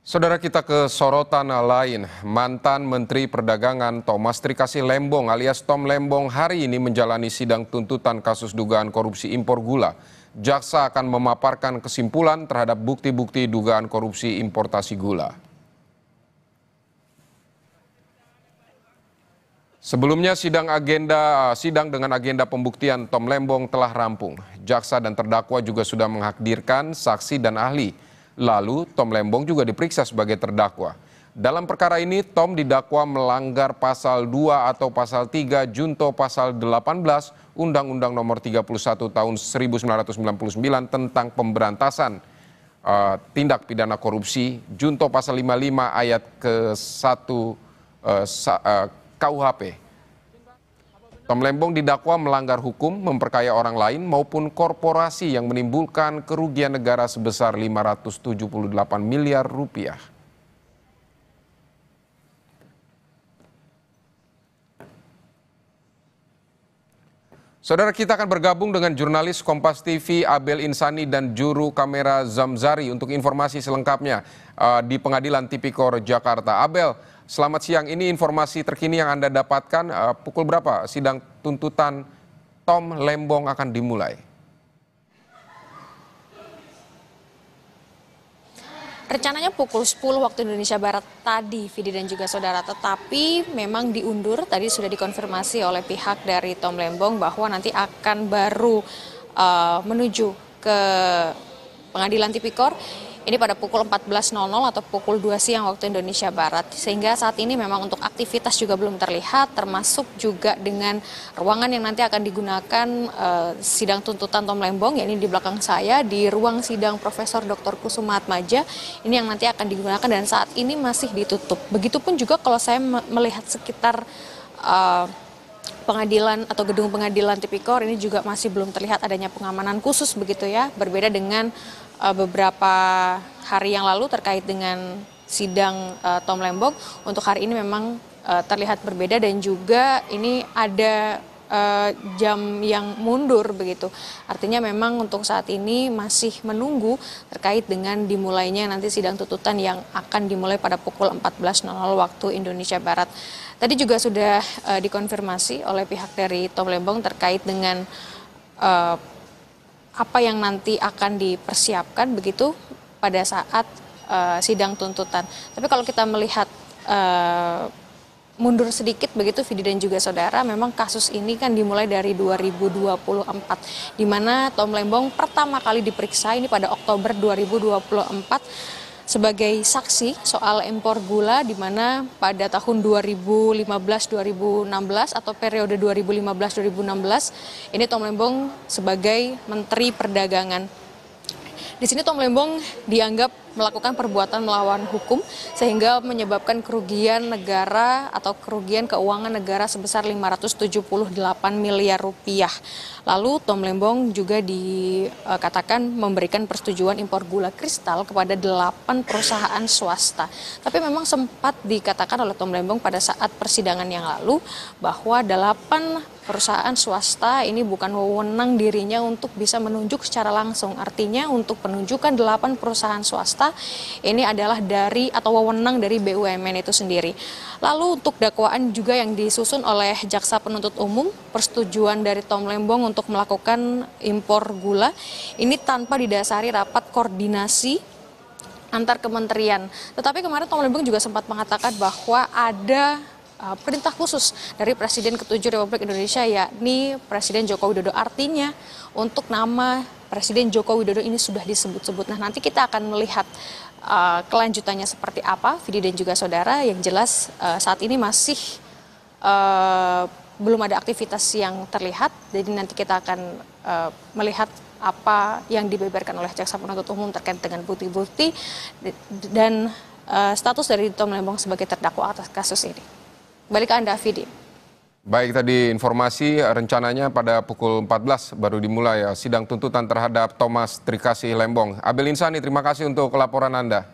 Saudara, kita ke sorotan lain. Mantan Menteri Perdagangan Thomas Trikasih Lembong alias Tom Lembong hari ini menjalani sidang tuntutan kasus dugaan korupsi impor gula. Jaksa akan memaparkan kesimpulan terhadap bukti-bukti dugaan korupsi importasi gula. Sebelumnya sidang dengan agenda pembuktian Tom Lembong telah rampung. Jaksa dan terdakwa juga sudah menghadirkan saksi dan ahli. Lalu Tom Lembong juga diperiksa sebagai terdakwa. Dalam perkara ini Tom didakwa melanggar pasal 2 atau pasal 3 junto pasal 18 Undang-Undang Nomor 31 tahun 1999 tentang pemberantasan tindak pidana korupsi junto pasal 55 ayat ke-1 KUHP. Tom Lembong didakwa melanggar hukum, memperkaya orang lain maupun korporasi yang menimbulkan kerugian negara sebesar 578 miliar rupiah. Saudara, kita akan bergabung dengan jurnalis Kompas TV Abel Insani dan juru kamera Zamzari untuk informasi selengkapnya di Pengadilan Tipikor Jakarta. Abel, selamat siang. Ini informasi terkini yang Anda dapatkan. Pukul berapa sidang tuntutan Tom Lembong akan dimulai? Rencananya pukul 10 waktu Indonesia Barat tadi, Vidi dan juga saudara, tetapi memang diundur. Tadi sudah dikonfirmasi oleh pihak dari Tom Lembong bahwa nanti akan baru menuju ke Pengadilan Tipikor. Ini pada pukul 14.00 atau pukul 2 siang waktu Indonesia Barat. Sehingga saat ini memang untuk aktivitas juga belum terlihat, termasuk juga dengan ruangan yang nanti akan digunakan sidang tuntutan Tom Lembong, yakni di belakang saya, di ruang sidang Profesor Dr. Kusuma Atmaja. Ini yang nanti akan digunakan dan saat ini masih ditutup. Begitupun juga kalau saya melihat sekitar pengadilan atau gedung pengadilan Tipikor, ini juga masih belum terlihat adanya pengamanan khusus begitu ya, berbeda dengan beberapa hari yang lalu terkait dengan sidang Tom Lembong. Untuk hari ini memang terlihat berbeda dan juga ini ada jam yang mundur begitu. Artinya memang untuk saat ini masih menunggu terkait dengan dimulainya nanti sidang tuntutan yang akan dimulai pada pukul 14.00 waktu Indonesia Barat. Tadi juga sudah dikonfirmasi oleh pihak dari Tom Lembong terkait dengan apa yang nanti akan dipersiapkan begitu pada saat sidang tuntutan. Tapi kalau kita melihat mundur sedikit begitu Vidi dan juga saudara, memang kasus ini kan dimulai dari 2024, di mana Tom Lembong pertama kali diperiksa ini pada Oktober 2024 sebagai saksi soal impor gula, di mana pada tahun 2015-2016 atau periode 2015-2016 ini Tom Lembong sebagai Menteri Perdagangan. Di sini Tom Lembong dianggap melakukan perbuatan melawan hukum sehingga menyebabkan kerugian negara atau kerugian keuangan negara sebesar 578 miliar rupiah. Lalu Tom Lembong juga dikatakan memberikan persetujuan impor gula kristal kepada 8 perusahaan swasta. Tapi memang sempat dikatakan oleh Tom Lembong pada saat persidangan yang lalu bahwa 8 perusahaan swasta ini bukan wewenang dirinya untuk bisa menunjuk secara langsung. Artinya untuk penunjukan 8 perusahaan swasta ini adalah dari atau wewenang dari BUMN itu sendiri. Lalu untuk dakwaan juga yang disusun oleh Jaksa Penuntut Umum, persetujuan dari Tom Lembong untuk melakukan impor gula ini tanpa didasari rapat koordinasi antar kementerian. Tetapi kemarin Tom Lembong juga sempat mengatakan bahwa ada perintah khusus dari Presiden ke-7 Republik Indonesia, yakni Presiden Joko Widodo. Artinya untuk nama Presiden Joko Widodo ini sudah disebut-sebut. Nah, nanti kita akan melihat kelanjutannya seperti apa, Vidi dan juga saudara. Yang jelas saat ini masih belum ada aktivitas yang terlihat. Jadi nanti kita akan melihat apa yang dibeberkan oleh Jaksa Penuntut Umum terkait dengan bukti-bukti dan status dari Tom Lembong sebagai terdakwa atas kasus ini. Balik ke Anda, Vidi. Baik, tadi informasi rencananya pada pukul 14 baru dimulai sidang tuntutan terhadap Thomas Trikasih Lembong. Abel Insani, terima kasih untuk laporan Anda.